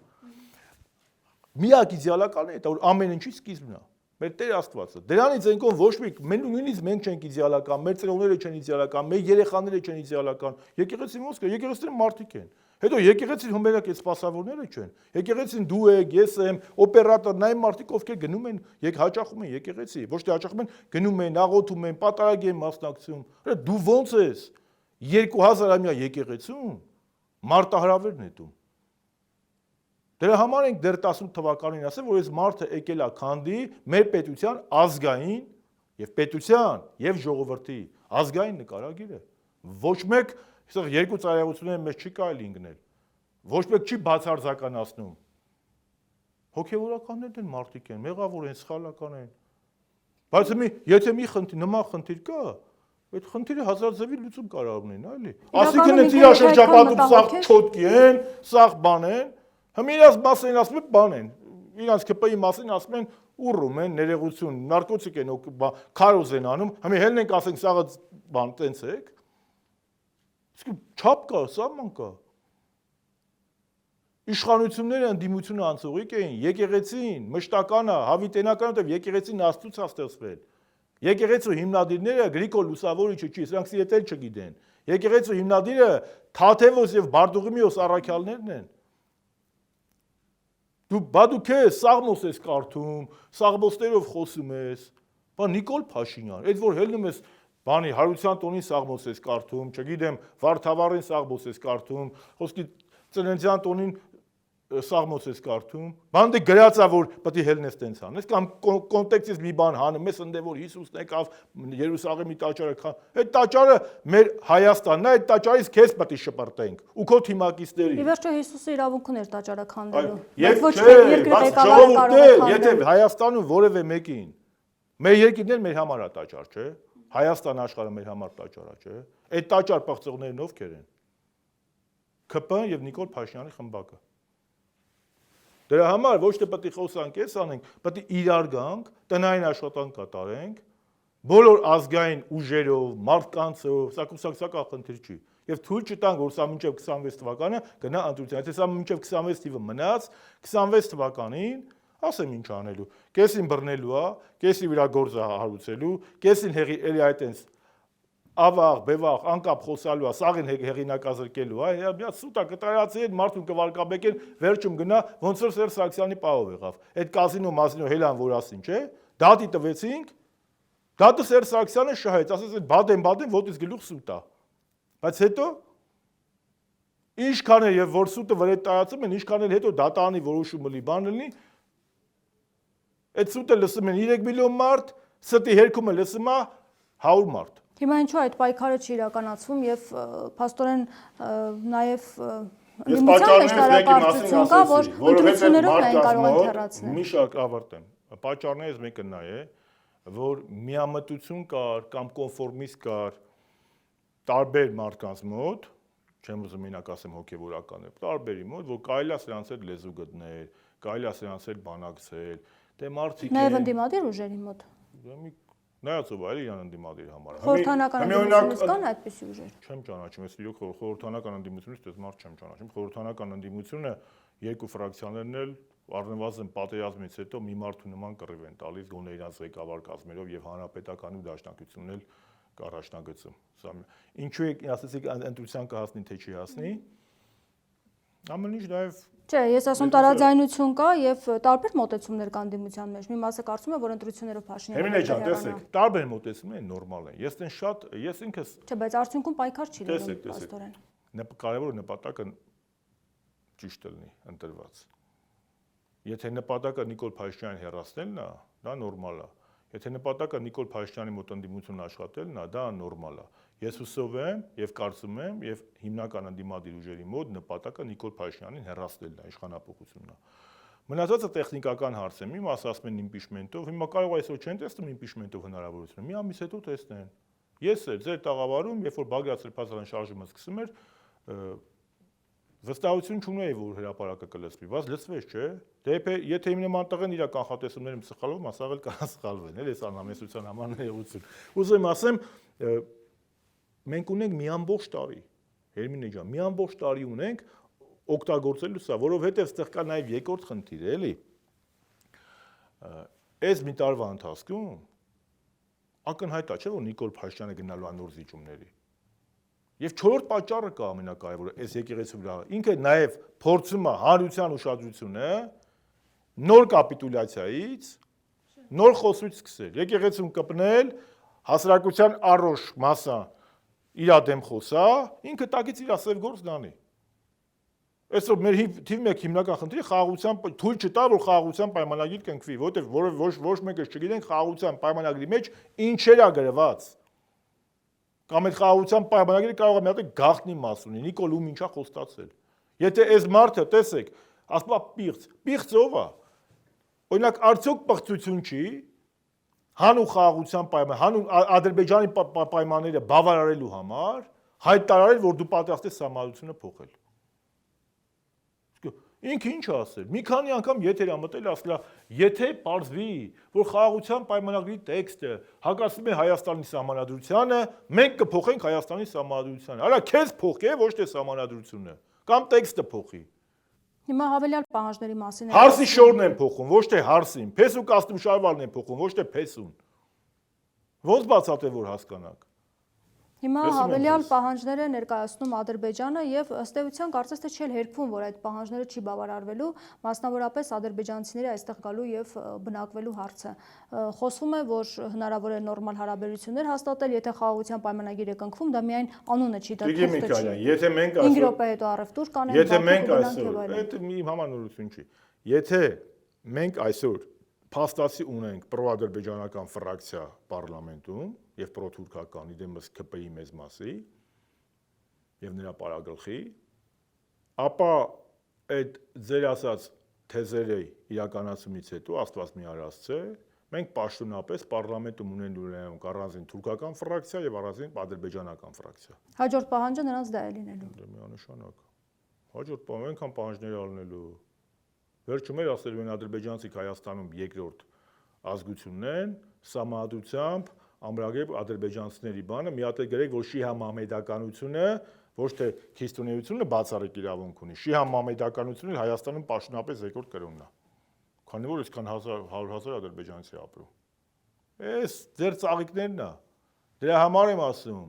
Միակ իդեալականը է, որ ամեն ինչի սկիզբն է։ Մեր Տեր Աստվածը։ Դրանից ենքոն ոչ մի նույնիսկ մենք չենք իդեալական, մեր ծնողները չեն իդեալական, մեր երեխաները չեն իդեալական։ Եկեղեցին ոնց կա, եկեղեցիները մարդիկ են։ Հետո եկեղեցին հումերակ այդ սպասավորները չեն։ Եկեղեցին դու եք, ես եմ, օպերատորն այն մարդիկ, ովքեր գնում են, հաճախում են եկեղեցի, ոչ թե հաճախում են, գնում են, աղոթում են, պատարագ են մասնակցում։ Դու ոնց ես 2000-ամյա եկեղեցում մարտահրավեր նետում։ Դրա համար ենք դեռ 18 թվականին ասել, որ այս մարդը եկել է քանդի մեր պետության ազգային եւ պետության եւ ժողովրդի Ազգային նկարագիր է։ Ոչ մեկ, այստեղ երկու ծայրահեղությունները մեզ չի կարելի ընկնել։ Ոչ մեկ չի բացարձականացնում։ Հոգևորականներն են մարդիկ են, մեղավոր են, սխալական են։ Բայց եթե մի նման խնդիր կա, այդ խնդիրը հազար ձևի լուծում կարող ունեն, այլի։ Ասիկն է իր շրջապատում սաղ չոտկի են, սաղ բան են, հմ իրաց մասին ասում են բան են, իրանց ԿՊ-ի մասին ասում են ուռում են, ներողություն, նարկոտիկ են, քարոզ են անում, հմ հելն ենք ասենք սաղը բան տենց եք։ Իսկ չափ կա, սահման կա։ Իշխանությունները ընդդիմությունը անցողիկ էին, եկեղեցին, մշտականը, հավիտենականը, եւ եկեղեցին Աստծուց է ստեղծվել։ Եկեղեցու հիմնադիրները Գրիգոր Լուսավորիչը չի, սրանք սիրետել չգիտեն։ Եկեղեցու հիմնադիրը Թաթևոս եւ Բարդուղիմեոս առաքյալներն են։ Դու քեզ Սաղմոս ես կարդում, Սաղմոսներով խոսում ես, բա Նիկոլ Փաշինյան, այդ որ հելնում ես բանի հարության տոնին Սաղմոս ես կարդում, չգիտեմ, Վարդավառին Սաղմոս ես կարդում, խոսքի ծննդյան տոնին Սաղմոս ես կարդում, բանդը գրած է որ պետք է հելնես տենց անես, կամ կոնտեքստից մի բան հանում ես ընդ որ Հիսուսն եկավ Երուսաղեմի տաճարը, այդ տաճարը մեր Հայաստանն է, այդ տաճարից քեզ պետք է շպրտենք ու քո թիմակիցների։ Ի վերջո Հիսուսը իրավունք ուներ տաճարը քանդելու։ Եվ ոչ երկրի ղեկավարը կարող է քանդել։ Եթե Հայաստանում որևէ մեկին մեր երկիրն էլ մեր համար է տաճար, չէ՞։ Հայաստան աշխարհը մեր համար տաճար է, չէ՞։ Այդ տաճար պղծողներն ովքեր են։ ԿՊ-ն եւ Նիկոլ Փաշինյանի խմբակը։ Դրա համար ոչ թե պետք է խոսանք, էս անենք, պետք է իրար գանք, տնային աշխատանք կատարենք, բոլոր ազգային ուժերով, մարդկանցով, սա խնդիր չի։ Եվ թույլ չտանք, որ սա մինչև 26 թվականը գնա ընտրության։ Եթե սա մինչև 26 թիվը մնաց, 26 թվականին ասեմ ինչ անելու։ Կեսին բռնելու է, կեսի վրա գործը հարուցելու, կեսին հեղի էլի այդ այնս ավաղ, բևաղ, անկապ խոսալու է, սաղին հեղինակազրկելու է, մի հատ սուտա կտրայացի հետ մարդուն կվարկաբեկեն, վերջում գնա, ոնց որ Սերժ Սարգսյանի պահով եղավ։ Այդ կազինո մազինո հելան որ ասին, չէ՞։ Դատի տվեցինք, դատը Սերժ Սարգսյանը շահեց, ասես այդ բադեն ոտից գլուխ սուտա։ Բայց հետո ինչքան էլ եւ որ սուտը վրետ տարածում են, ինչքան էլ հետո դատանի որոշումը լի բան լինի, այդ սուտը լսում են 3 միլիոն մարդ, ստի հերքումը լսում է 100 մարդ։ Հիմա ինչու այդ պայքարը չի իրականացվում եւ փաստորեն նաեւ ընդդիմության մեջ տարակարծություն կա, որ ընտրություններով այն կարող են հեռացնել։ Մի շարք ավարտեմ։ Պատճառներից մեկը նա է, որ միամտություն կար կամ կոնֆորմիզմ կար տարբեր մարդկանց մոտ, չեմ ուզում մենակ ասեմ հոգևորականներ, տարբերի մոտ, որ կարելի է սրանց հետ լեզու գտնել, կարելի է սրանց հետ բանակցել, դե մարդիկ են։ Նաեւ ընդդիմադիր ուժերի մոտ։ Նայածով այլ իրան ընդդիմադիր համար։ Խորհրդանական ընդդիմությունից կան այդպիսի ուժեր։ Չեմ ճանաչում, ես իրոք խորհրդանական ընդդիմությունից դες մարդ չեմ ճանաչում։ Խորհրդանական ընդդիմությունը երկու ֆրակցիաներն էլ առնվազն պատերազմից հետո մի մարդու նման կռիվ են տալիս գոնե իրանց ղեկավար կազմերով եւ հանրապետական ու դաշնակցությունն էլ կառաջնագծում։ Սա ինչու է ասեցիք ընտրության կհասնի թե չի հասնի։ Ամեն ինչ նաեւ Չէ, ես ասում տարաձայնություն կա եւ տարբեր մոտեցումներ կան դիմության մեջ։ Մի մասը կարծում է, որ ընտրություններով Փաշինյանը Հեմինե ջան, տեսեք, տարբեր մոտեցումներ նորմալ են։ Ես տեն շատ, ես ինքս Չէ, բայց արդյունքում պայքար չի լինում փաստորեն։ Կարևորը նպատակը ճիշտ լինի, ընտրված։ Եթե նպատակը Նիկոլ Փաշինյանին հեռացնելն է, դա նորմալ է։ Եթե նպատակը Նիկոլ Փաշինյանի մոտ ընդդիմություն աշխատելն է, դա նորմալ է։ Ես հուսով եմ եւ կարծում եմ եւ հիմնական ընդդիմադիր ուժերի մոտ նպատակը Նիկոլ Փաշինյանին հեռացնելն է, իշխանապողությունն է։ Մնացածը տեխնիկական հարց է։ Մի մաս ասում են իմպիչմենտով, հիմա կարող այսօր չեն տեսնում իմպիչմենտով հնարավորությունը։ Մի ամիս հետո տեսնեն։ Ես էլ ձեր տաղավարում, երբ որ Բագրատ Սրբազարյան շարժումը սկսում էր, վստահություն չունեի, որ հրապարակը կլսվի, բայց լսվեց, չէ։ Դե եթե իմ նման տղեն իր կանխատեսումներում սխալվում, ասաղել կարող սխալվեն, էլ էս անհամեսության համար ներողություն։ Ուզում ասեմ, մենք ունենք մի ամբողջ տարի, Հերմինե ջան, մի ամբողջ տարի ունենք օգտագործելու սա, որովհետև ստեղ կա նաև երկրորդ խնդիր, էլի։ Այս մի տարվա ընթացքում ակնհայտ է, չէ՞ որ Նիկոլ Փաշինյանը գնալու է նոր զիջումների։ Եվ չորրորդ պատճառը կա ամենակարևորը, այս եկեղեցու վրա։ Ինքը նաև փորձում է հանրության ուշադրությունը նոր կապիտուլյացիայից, նոր խոսույց սկսել, եկեղեցուն կպնել, հասարակության առողջ մասը իր դեմ խոսա, ինքը տակից իր ասև գործ դանի։ Այսօր մեր թիվ մեկ հիմնական խնդիրը խաղաղության թույլ չտա, որ խաղաղության պայմանագիր կնքվի, որովհետև ոչ մեկը չգիտենք խաղաղության պայմանագրի մեջ ինչեր է գրված։ Կամ այդ խաղաղության պայմանագիրը կարող է մի հատ գաղտնի մաս ունի, Նիկոլ ում ինչա խոստացել։ Եթե այս մարդը տեսեք, ասում է պիղծ ով է։ Օրինակ արդյոք պղծություն չի հանուն խաղաղության պայման, հանուն Ադրբեջանի պայմանները բավարարելու համար հայտարարել, որ դու պատրաստ ես համալությունը փոխել։ Ինքը ինչ ասել։ Մի քանի անգամ եթեր է մտել, ասել է, եթե պարզվի, որ խաղաղության պայմանագրի տեքստը հակասում է Հայաստանի սահմանադրությանը, մենք կփոխենք Հայաստանի սահմանադրությանը։ Արա քեզ փոխի, ոչ թե սահմանադրությունը, կամ տեքստը փոխի։ Հիմա հավելյալ պահանջների մասին Հարսի շորն են փոխում, ոչ թե հարսին, փեսու կաստում շարվարն են փոխում, ոչ թե փեսուն։ Ոնց բացատրել, որ հասկանաք։ Հիմա հավելյալ պահանջները ներկայացնում Ադրբեջանը եւ ըստ էության կարծես թե չի հերքվում, որ այդ պահանջները չի բավարարվելու, մասնավորապես ադրբեջանցիների այստեղ գալու եւ բնակվելու հարցը։ Խոսվում է, որ հնարավոր է նորմալ հարաբերություններ հաստատել, եթե խաղաղության պայմանագիր է կնքվում, դա միայն անունը չի, դա թուղթը չի։ Եթե մենք 5 րոպե հետո առևտուր կանենք, եթե մենք այսօր, դա մի համանորություն չի։ Եթե մենք այսօր փաստացի ունենք պրոադրբեջանական ֆրակցիա պարլամենտում եւ պրոթուրքական իդեմս ԿՊ-ի մեծ մասի եւ նրա պարագլխի, ապա այդ ձեր ասած թեզերի իրականացումից հետո Աստված մի արածցե, մենք պաշտոնապես պարլամենտում ունենալու ենք առանձին թուրքական ֆրակցիա եւ առանձին ադրբեջանական ֆրակցիա։ Հաջորդ պահանջը նրանց դա է լինելու։ Դա միանշանակ։ Հաջորդ պահանջը այնքան պահանջներ ալնելու։ Վերջում էր ասել են ադրբեջանցիք Հայաստանում երկրորդ ազգությունն են, սահմանադրությամբ ամրագրել ադրբեջանցիների բանը, մի հատ է գրեք, որ շիհա մամեդականությունը, ոչ թե քրիստոնեությունը բացառիկ իրավունք ունի։ Շիհա մամեդականությունը Հայաստանում պաշտոնապես երկրորդ կրոնն է։ Քանի որ այսքան 100,000 ադրբեջանցի ապրում։ Էս ձեր ծաղիկներն է։ Դրա համար եմ ասում։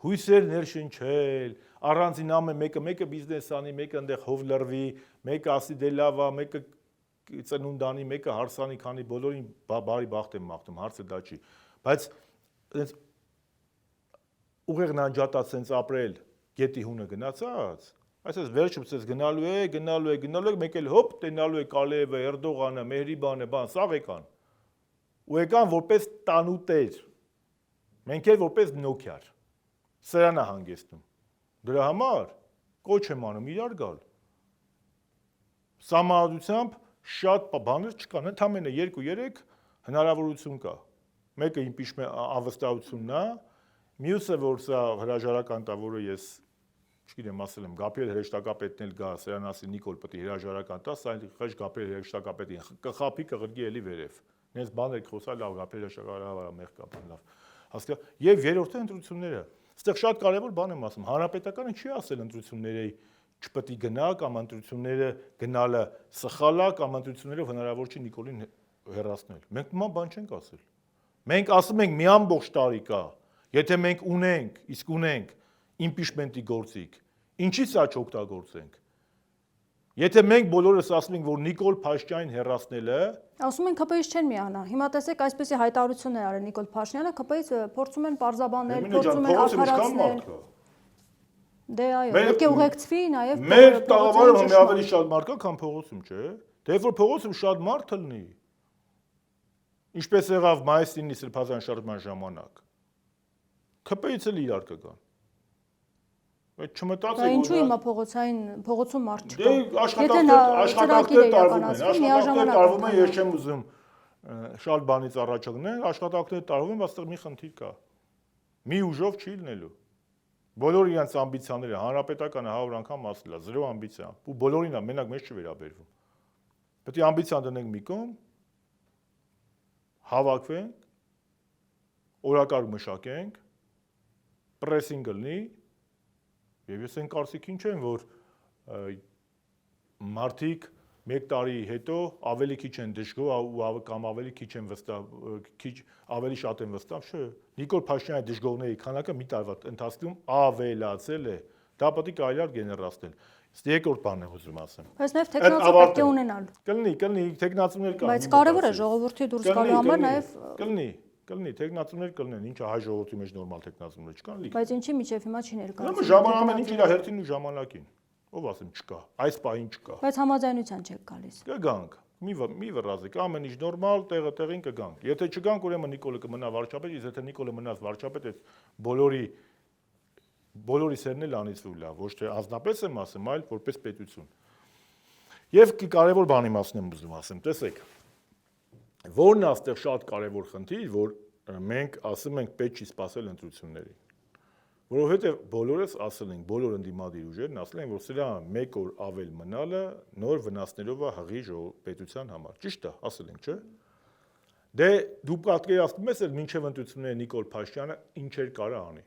Հույսեր ներշնչել, առանձին ամեն մեկը բիզնես անի, մեկը այնտեղ հով լրվի, մեկը ասի դե լավ է, մեկը ծնունդանի, մեկը հարսանի, քանի բոլորին բարի բախտ եմ մաղթում, հարցը դա չի։ Բայց այնց ուղիղ նանջատած sense ապրել, գետի հունը գնացած, այսպես վերջում sense գնալու է, մեկ էլ հոպ տենալու է Կալիևը, Էրդողանը, Մեհրիբանը, բան, սաղ եկան։ Ու եկան որպես տանուտեր։ Մենք էլ որպես նոքյար։ Սրան է հանգեցնում։ Դրա համար կոչ եմ անում իրար գալ։ Սահմանադրությամբ շատ բաներ չկան, ընդամենը 2-3 հնարավորություն կա։ Մեկը impeachment անվստահությունն է, մյուսը որ սա հրաժարական տա, որը ես չգիտեմ, ասել եմ, Գաբրիել հրեշտակապետն էլ գա, սրան ասի Նիկոլ պետք է հրաժարական տա, սա խեղճ Գաբրիել հրեշտակապետին կխափի կղրգի էլի վերև։ Նենց բաներ խոսա, լավ Գաբրիել հրեշտակապետը մեղ կա, բան լավ։ Հասկա։ Եվ երրորդը ընտրությունները։ Այստեղ շատ կարևոր բան եմ ասում, հանրապետականը չի ասել ընտրությունների չպետք է գնա կամ ընտրությունները գնալը սխալ է կամ ընտրություններով հնարավոր չի Նիկոլին հեռացնել։ Մենք նման բան չենք ասել։ Մենք ասում ենք մի ամբողջ տարի կա, եթե մենք ունենք, իսկ ունենք impeachment-ի գործիք, ինչի՞ց սա չօգտագործենք։ Եթե մենք բոլորս ասում ենք, որ Նիկոլ Փաշինյանին հեռացնելը, ասում են ԿՊ-ից չեն միանա։ Հիմա տեսեք այսպեսի հայտարարություններ արել Նիկոլ Փաշինյանը, ԿՊ-ից փորձում են պարզաբանել, փորձում են արդարացնել։ Դե այո, պետք է ուղեկցվի նաև մեր տաղավարում մի ավելի շատ մարդ կա, քան փողոցում, չէ՞։ Դե որ փողոցում շատ մարդ լինի։ Ինչպես եղավ մայիսի 9-ի սրբազան շարժման ժամանակ։ ԿՊ-ից էլ իրար կգան։ Այդ չմտածեք, որ ինչու հիմա փողոցում մարդ չկա։ Դե աշխատանքներ տարվում են, ես չեմ ուզում շատ բանից առաջացնել, աշխատանքներ տարվում են, այստեղ մի խնդիր կա։ Մի ուժով չի լինելու։ Բոլոր իրենց ամբիցիաները, հանրապետականը 100 անգամ ասել է, 0 ամբիցիա, ու բոլորին է, մենակ մեզ չվերաբերվում։ Պետք է ամբիցիան դնենք մի կողմ, հավաքվենք, օրակարգ մշակենք, պրեսինգ լինի, եւ ես այն կարծիքին չեմ, որ մարդիկ 1 տարի հետո ավելի քիչ են դժգոհ կամ ավելի քիչ են ավելի շատ են վստահ, չէ։ Նիկոլ Փաշինյանի դժգոհների քանակը մի տարվա ընթացքում ավելացել է։ Դա պետք է կարելի գեներացնել։ Իսկ երկրորդ բանն եմ ուզում ասեմ։ Բայց նաև տեխնացու պետք է ունենալ։ Կլինի, տեխնացուներ կան։ Բայց կարևոր է ժողովրդի դուրս գալու համար նաև Կլինի, տեխնացուներ կլինեն, ինչա հայ ժողովրդի մեջ նորմալ տեխնացուներ չկան լիք։ Բայց ինչի միջև հիմա չի ներկայացնում։ Ժամանակին ինչ իր հերթին ու ժամանակին։ Ով ասեմ չկա, այս պահին չկա։ Բայց համաձայնության չեք գալիս։ Կգանք, մի վրազեք, ամեն ինչ նորմալ, տեղին կգանք։ Եթե չգանք, ուրեմն Նիկոլը կմնա վարչապետ, իսկ եթե Նիկոլը մնաց վարչապետ, այդ բոլորի բոլորի սերն էլ անիծվի լավ, ոչ թե ազնապես եմ ասում, այլ որպես պետություն։ Եվ կարևոր բանի մասին եմ ուզում ասեմ, տեսեք, որն է այստեղ շատ կարևոր խնդիր, որ մենք ասում ենք պետք չի սպասել ընտրություններին։ Որովհետև բոլորս ասել ենք, բոլոր ընդդիմադիր ուժերն ասել են, որ սրա 1 օր ավել մնալը նոր վնասներով է հղի պետության համար։ Ճիշտ է, ասել ենք, չէ՞։ Դե դու պատկերացնում ես, որ մինչև ընտրությունները Նիկոլ Փաշինյանը ինչեր կարա անի։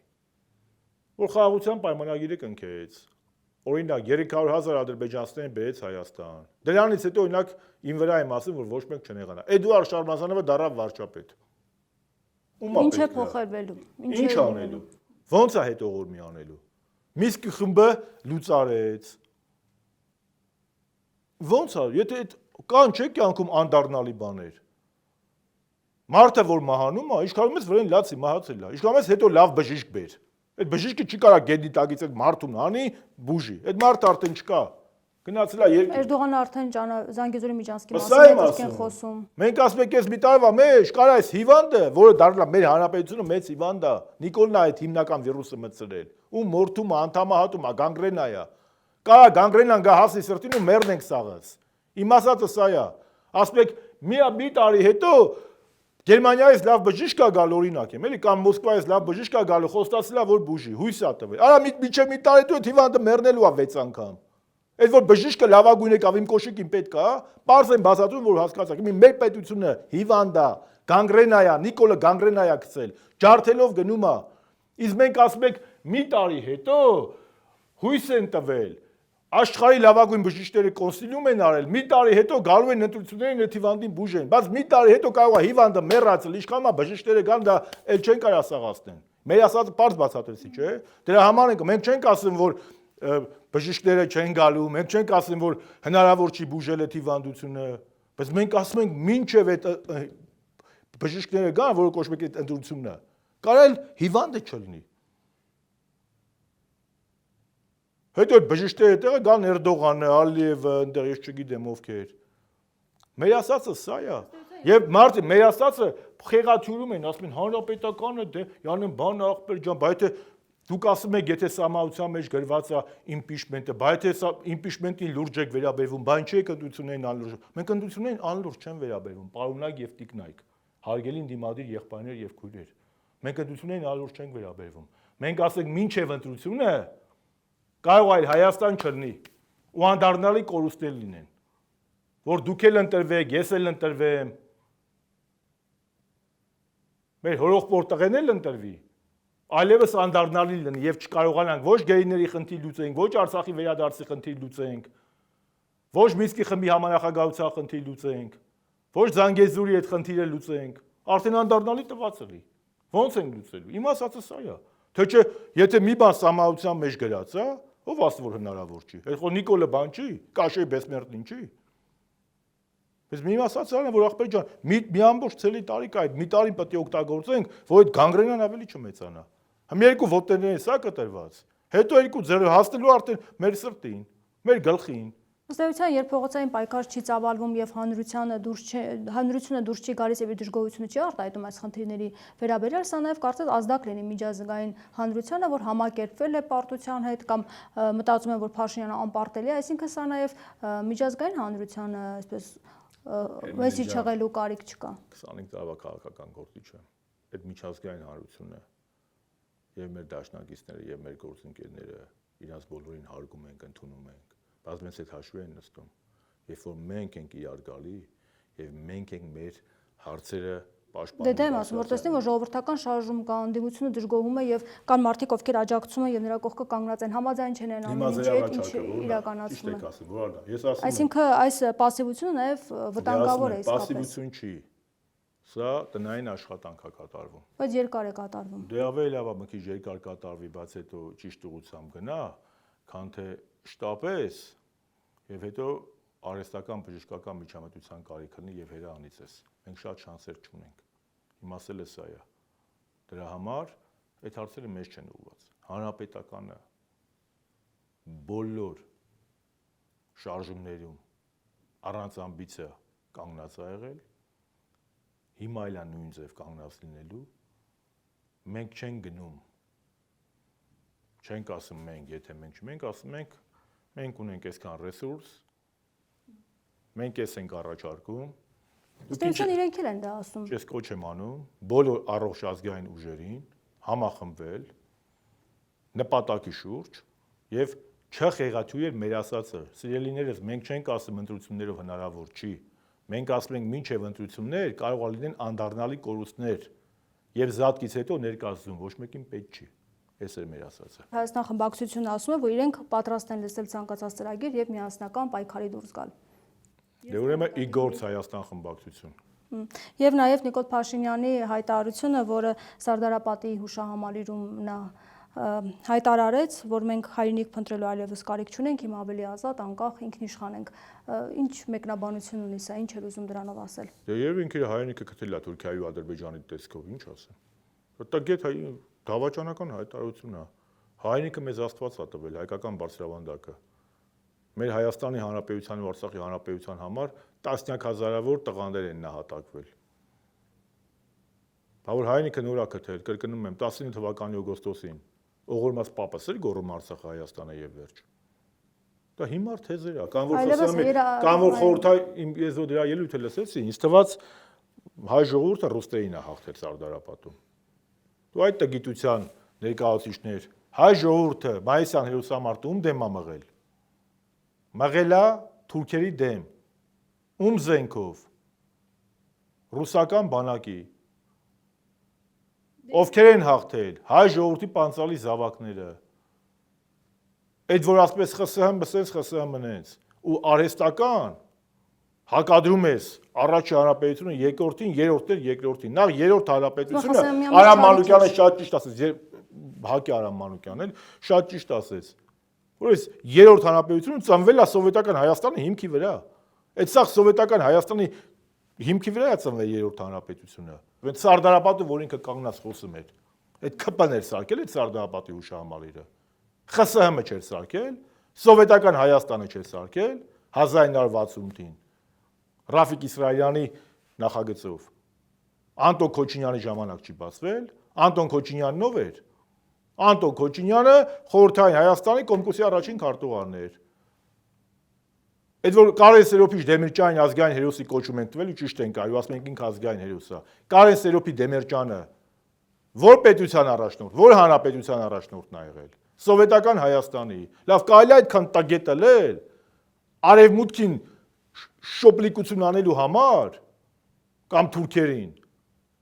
Որ խաղաղության պայմանագիրը կնքեց, օրինակ 300,000 ադրբեջանցիներին բերեց Հայաստան։ Դրանից հետո օրինակ իմ վրա եմ ասում, որ ոչ մեկ չնեղանա։ Էդուարդ Շարմազանովը դառավ վարչապետ։ Ինչ է փոխվելու։ Ինչ անելու։ Ոնց է հետողորմի անելու։ Միսկի խմբը լուծարեց։ Ոնց է, եթե կան չէ կյանքում անդառնալի բաներ։ Մարդը որ մահանում է, իշքանում ես վրան լացի մահացել է։ Իշքանում ես հետո լավ բժիշկ բեր։ Այդ բժիշկը չի կարա գետնի տակից այդ մարդուն անի, բուժի։ Այդ մարդը արդեն չկա։ Գնացել է երկիր։ Էրդողանը արդեն Զանգեզուրի Միջանցքի մասին են խոսում։ Մենք ասում ենք, այս մի տարվա մեջ կարա այս հիվանդը, որը դառնա մեր հանրապետությունը մեծ հիվանդ է, Նիկոլն է այդ հիմնական վիրուսը մտցրել։ Ու մորթում է, անդամահատում է, գանգրենա է։ Կարա գանգրենան գա հասի սրտին ու մեռնենք սաղս։ Իմ ասածը սա է։ Ասում եք, մի տարի հետո Գերմանիայից լավ բժիշկ է գալ օրինակ եմ, էլի կամ Մոսկվայից լավ բժիշկ է գալու, խոստացել է որ բուժի, հույս է տվել։ Արա միջև մի տարի դու հիվանդը մեռնելու է 6 անգամ։ Այդ որ բժիշկը լավագույն եկավ իմ կոշիկին պետք է, պարզ եմ բացատրում որ հասկացաք։ Մեր պետությունը հիվանդ է, գանգրենա է, Նիկոլը գանգրենա է գցել, ջարդելով գնում է։ Իսկ մենք ասում ենք մի տարի հետո հույս են տվել։ Աշխարհի լավագույն բժիշկները կոնսիլիում են արել, մի տարի հետո գալու են ընտրություններին այդ հիվանդին բուժեն, բայց մի տարի հետո կարող է հիվանդը մեռածել, ինչքան է բժիշկները գան դա էլ չեն կարա սաղացնեն։ Մեր ասածը պարզ բացատրեցի, չէ՞։ Դրա համար մենք չենք ասում, որ բժիշկները չեն գալու, մենք չենք ասում, որ հնարավոր չի բուժել այդ հիվանդությունը, բայց մենք ասում ենք մինչև այդ բժիշկները գան, որը կոչվում է այդ ընտրությունը, կարել հիվանդը չլինի։ Հետո այդ բժիշկները տեղը գան Էրդողանը, Ալիևը, այնտեղ ես չգիտեմ ովքեր։ Մեր ասածը սա է։ Եվ մարդը մեր ասածը խեղաթյուրում են, ասում են հանրապետականը դե յանեն բան ախպեր ջան, բայց եթե դուք ասում եք, եթե սահմանության մեջ գրված է իմպիչմենտը, բայց եթե իմպիչմենտին լուրջ եք վերաբերվում, բան չի ընտրություններին անլուրջ։ Մենք ընտրություններին անլուրջ չեն վերաբերվում, պարոնայք եւ տիկնայք, հարգելի դիմադիր եղբայրներ եւ քույրեր։ Մենք ընտրություններին անլուրջ չենք վերաբերվում։ Մենք ասենք մինչև ընտրությունը կարող այլ Հայաստան չլինի ու անդառնալի կորուստներ լինեն, որ դուք էլ ընտրվեք, ես էլ ընտրվեմ, մեր հորող պորտղեն էլ ընտրվի, այլևս անդառնալի լինի եւ չկարողանանք ոչ գեյների խնդիր լուծենք, ոչ Արցախի վերադարձի խնդիր լուծենք, ոչ Միսկի խմբի համանախագահության խնդիր լուծենք, ոչ Զանգեզուրի այդ խնդիրը լուծենք, արդեն անդառնալի տված էլի։ Ոնց ենք լուծելու։ Իմ ասածը սա է։ Թե չէ, եթե մի բան սահմանության մեջ գրած է, ով ասում որ հնարավոր չի։ Այդ խո Նիկոլը բան չի, Կաշեի Բեսմերտին չի։ Բայց մի ասածն է, որ ախպեր ջան, մի ամբողջ ցելի տարիք այդ մի տարին պետք է օգտագործենք, որ այդ գանգրենան ավելի չմեծանա։ Համ երկու ոտներն է սա կտրված։ Հետո երկու ձեռը հասնելու արդեն մեր սրտին, մեր գլխին։ Ըստ էության, երբ փողոցային պայքար չի ծավալվում եւ հանրությունը դուրս չի գալիս եւ դժգոհությունը չի արտահայտում այս խնդիրների վերաբերյալ, սա նաեւ կարծես ազդակ լինի միջազգային հանրությանը, որ համակերպվել է պարտության հետ կամ մտածում են, որ Փաշինյանը անպարտելի է, այսինքն սա նաեւ միջազգային հանրությանը այսպես վեսի չեղելու կարիք չկա։ 25 տարվա քաղաքական գործիչ է։ Այդ միջազգային հանրությունը եւ մեր դաշնակիցները եւ մեր գործընկերները իրաց բոլորին հարգում ենք, ընդունում ենք։ Բայց մենք այդ հաշվի են նստում, երբ որ մենք ենք իրար գալի եւ մենք ենք մեր հարցերը պաշտպանում։ Դե եմ ասում, որ տեսնեմ, որ ժողովրդական շարժում կա, անդիմությունը դժգոհում է եւ կան մարդիկ, ովքեր աջակցում են եւ նրա կողքը կանգնած են, համաձայն չեն այն ամենի ինչ իրականացնում է։ Ես ասում եմ, այսինքն այս пассивությունը նաեւ վտանգավոր է իսկապես։ Պասիվություն չի։ Սա տնային աշխատանք է կատարվում։ Բայց երկար է կատարվում։ Դե ավելի լավ է մի քիչ երկար կատարվի, բայց հետո ճիշտ ուղղությամբ գնա, քան թե շտապես եւ հետո արհեստական բժշկական միջամտության կարիք լինի եւ հերա անիծես։ Մենք շատ շանսեր չունենք։ Իմ ասելը սա է։ Դրա համար այդ հարցերը մեզ չեն ուղղված։ Հանրապետականը բոլոր շարժումներում առանց ամբիցիա կանգնած է եղել։ Հիմա այլ է նույն ձև կանգնած լինելու։ Մենք չենք գնում Չենք ասում մենք, եթե մենք չենք ասում մենք ունենք այսքան ռեսուրս, մենք էս ենք առաջարկում։ Ըստ իրենք էլ են դա ասում։ Ես կոչ եմ անում բոլոր առողջ ազգային ուժերին համախմբվել նպատակի շուրջ եւ չխեղաթյուրել մեր ասածը։ Սիրելիներս, մենք չենք ասում ընտրություններով հնարավոր չի։ Մենք ասում ենք մինչև ընտրություններ կարող է լինեն անդառնալի կորուստներ եւ զատկից հետո ներկայացում ոչ մեկին պետք չի։ Էս է մեր ասածը։ Հայաստան խմբակցությունը ասում է, որ իրենք պատրաստ են լսել ցանկացած ծրագիր եւ միասնական պայքարի դուրս գալ։ Դե ուրեմն ի գործ Հայաստան խմբակցություն։ Եվ նաեւ Նիկոլ Փաշինյանի հայտարարությունը, որը Սարդարապատի հուշահամալիրում նա հայտարարեց, որ մենք հայրենիք փնտրելու այլևս կարիք չունենք, հիմա ավելի ազատ, անկախ, ինքնիշխան ենք։ Ինչ մեկնաբանություն ունի սա, ինչ էր ուզում դրանով ասել։ Դե եւ ինքը հայրենիքը գտել է Թուրքիայի ու Ադրբեջանի տեսքով, ինչ ասեմ։ Դա գետ դավաճանական հայտարարություն է։ Հայրենիքը մեզ Աստված է տվել, հայկական բարձրավանդակը։ Մեր Հայաստանի Հանրապետության ու Արցախի Հանրապետության համար տասնյակ հազարավոր տղաներ են նահատակվել։ Բա որ հայրենիքը նոր է գտել, կրկնում եմ 19 թվականի օգոստոսին Օղորմած պապս էր գոռում Արցախը Հայաստանը եւ վերջ։ Դա հիմար թեզեր է, կամ որ խորհրդային ես դրա ելույթը լսեցի, ինձ թվաց հայ ժողովուրդը ռուսներին է հաղթել Սարդարապատում։ Դու այդ տգիտության ներկայացուցիչներ, հայ ժողովուրդը մայիսյան հերոսամարտում դեմ է մղել։ Մղել է թուրքերի դեմ։ Ում զենքով։ Ռուսական բանակի։ Ովքեր են հաղթել, հայ ժողովրդի պանցալի զավակները։ Այդ որ ասպես ԽՍՀՄ բսես, ԽՍՀՄ մնենց, ու արհեստական հակադրում ես առաջի հանրապետությունը երկրորդին, երրորդն երկրորդին։ Նախ երրորդ հանրապետությունը Արամ Մանուկյանը շատ ճիշտ ասեց, Հակի Արամ Մանուկյանն էլ շատ ճիշտ ասեց, որ այս երրորդ հանրապետությունը ծնվել է սովետական Հայաստանի հիմքի վրա։ Այդ սա սովետական Հայաստանի հիմքի վրա է ծնվել երրորդ հանրապետությունը։ Այդ Սարդարապատը, որ ինքը կանգնած խոսում էր, այդ ԿՊ-ն էր սարքել այդ Սարդարապատի հուշահամալիրը։ ԽՍՀՄ չէր սարքել, սովետական Հայաստանը չէր սարքել 1968-ին։ Ռաֆիկ Իսրայելյանի նախագծով։ Անտոն Քոչինյանի ժամանակ չի բացվել, Անտոն Քոչինյանն ով էր։ Անտոն Քոչինյանը խորհրդային Հայաստանի Կոմկուսի առաջին քարտուղարն էր։ Այդ որ Կարեն Սերոփիչ Դեմիրճյանին ազգային հերոսի կոչում են տվել ու ճիշտ են կարի, ասում ենք ինքը ազգային հերոս է։ Կարեն Սերոփի Դեմիրճյանը որ պետության առաջնորդ, որ հանրապետության առաջնորդն է եղել։ Սովետական Հայաստանի։ Լավ, կարելի է այդքան տագետ ըլել արևմուտքին շոպլիկություն անելու համար կամ թուրքերին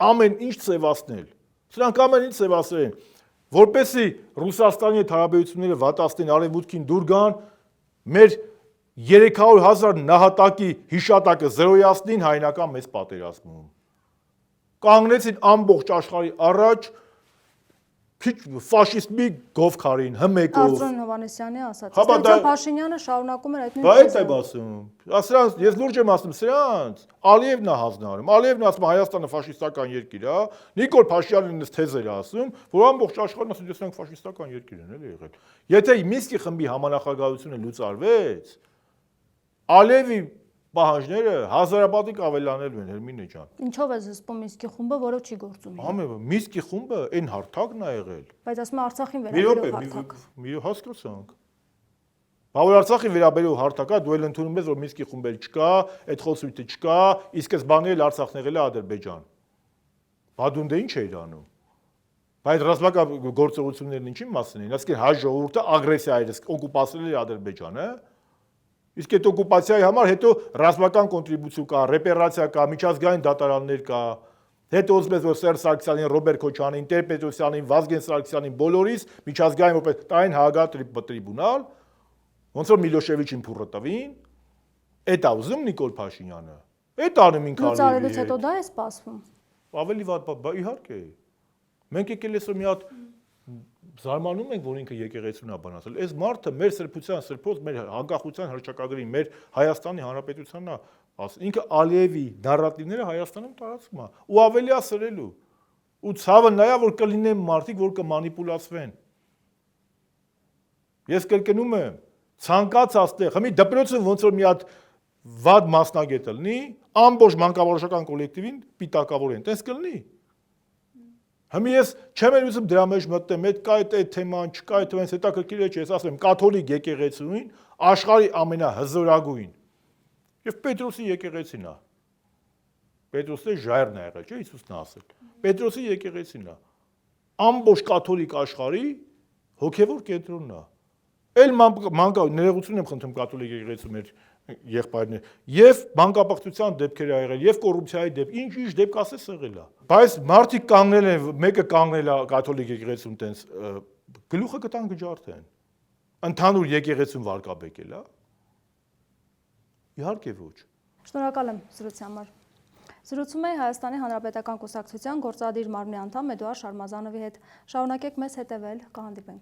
ամեն ինչ ծևացնել։ Սրանք ամեն ինչ ծևացրել են, որպեսզի Ռուսաստանի հետ հարաբերությունները վատացնեն, արևմուտքին դուր գան, մեր 300,000 նահատակի հիշատակը զրոյացնին հայնական մեծ պատերազմում։ Կանգնեցին ամբողջ աշխարհի առաջ ֆաշիստի գովքարին, հմեկով։ Արծրուն Հովանեսյանի ասաց։ Ստեփան Փաշինյանը շարունակում էր այդ նույն Բայց այդ ասում։ Ասրանց ես լուրջ եմ ասում սրանց։ Ալիևն է հանձնարարում։ Ալիևն ասում Հայաստանը ֆաշիստական երկիր է։ Նիկոլ Փաշինյանն ըստ թեզեր ասում, որ ամբողջ աշխարհն ասում դրանք ֆաշիստական երկիր են էլի եղել։ Եթե Մինսկի խմբի համանախագահությունը լուծարվեց, Ալիևի պահանջները հազարապատիկ ավելանելու են Հերմինե ջան։ Ինչով է զսպում Մինսկի խումբը, որով չի գործում։ Ամեն Մինսկի խումբը այն հարթակն է եղել։ Բայց ասում է Արցախին վերաբերող հարթակ։ Մի հասկացանք։ Բա որ Արցախի վերաբերող հարթակա դու էլ ընդունում ես որ Մինսկի խումբեր չկա, այդ խոսույթը չկա, իսկ սկզբանե էլ Արցախն եղել է Ադրբեջան։ Բա դու դե ինչ էիր անում։ Բայց ռազմական գործողություններն ինչի մասին են։ Այսինքն հայ ժողովուրդը ագրեսիա էր, օկուպացրել էր Ադրբեջանը։ Իսկ այդ օկուպացիայի համար հետո ռազմական կոնտրիբուցիա կա, ռեպարացիա կա, միջազգային դատարաններ կա։ Հետո ոսպես որ Սերժ Սարգսյանին, Ռոբերտ Քոչարյանին, Տեր-Պետրոսյանին, Վազգեն Սարգսյանին բոլորիս միջազգային որպես տային հագատրիբունալ, ոնց որ Միլոշևիչին փուռը տվին, այդ է ուզում Նիկոլ Փաշինյանը։ Այդ անում ինքը արի։ Լուծարելուց հետո դա է սպասվում։ Ավելի վատ, բա իհարկե։ Մենք եկել էսօր մի հատ զարմանում ենք, որ ինքը եկեղեցուն է բանացել։ Այս մարդը մեր սրբության սրբոց, մեր անկախության հռչակագրի, մեր Հայաստանի Հանրապետությանն է, ինքը Ալիևի նարատիվները Հայաստանում տարածվում է, ու ավելի է սրելու։ Ու ցավը նա է, որ կլինեն մարդիկ, որ կմանիպուլացվեն։ Ես կրկնում եմ, ցանկացած տեղ, հիմա դպրոցը ոնց որ մի հատ վատ մասնագետ լինի, ամբողջ մանկավարժական կոլեկտիվին պիտակավորեն, տես կլինի։ Հիմա ես չեմ ուզում դրա մեջ մտնեմ, այդ կա այդ թեման, չկա այդ թեման, հետաքրքիր է, ես ասեմ, կաթոլիկ եկեղեցին աշխարհի ամենահզորագույն եւ Պետրոսի եկեղեցին է։ Պետրոսը ժայռն է եղել, չէ՞, Հիսուսն ասել։ Պետրոսի եկեղեցին է։ Ամբողջ կաթոլիկ աշխարհի հոգևոր կենտրոնն է։ Էլ մանկա ներողություն եմ խնդրում կաթոլիկ եկեղեցու մեր եղբայրներ եւ բանկապարտության դեպքեր ա եղել եւ կոռուպցիայի դեպք ինչ դեպք ասես եղել է բայց մարդիկ կանգնել են մեկը կանգնել է կաթոլիկ եկեղեցուն տենց գլուխը կտան գջարդեն ընդհանուր եկեղեցուն վարկաբեկել է իհարկե ոչ Շնորհակալ եմ զրույցի համար Զրուցում էի Հայաստանի Հանրապետական Կուսակցության գործադիր մարմնի անդամ Էդուարդ Շարմազանովի հետ շարունակեք մեզ հետևել կհանդիպենք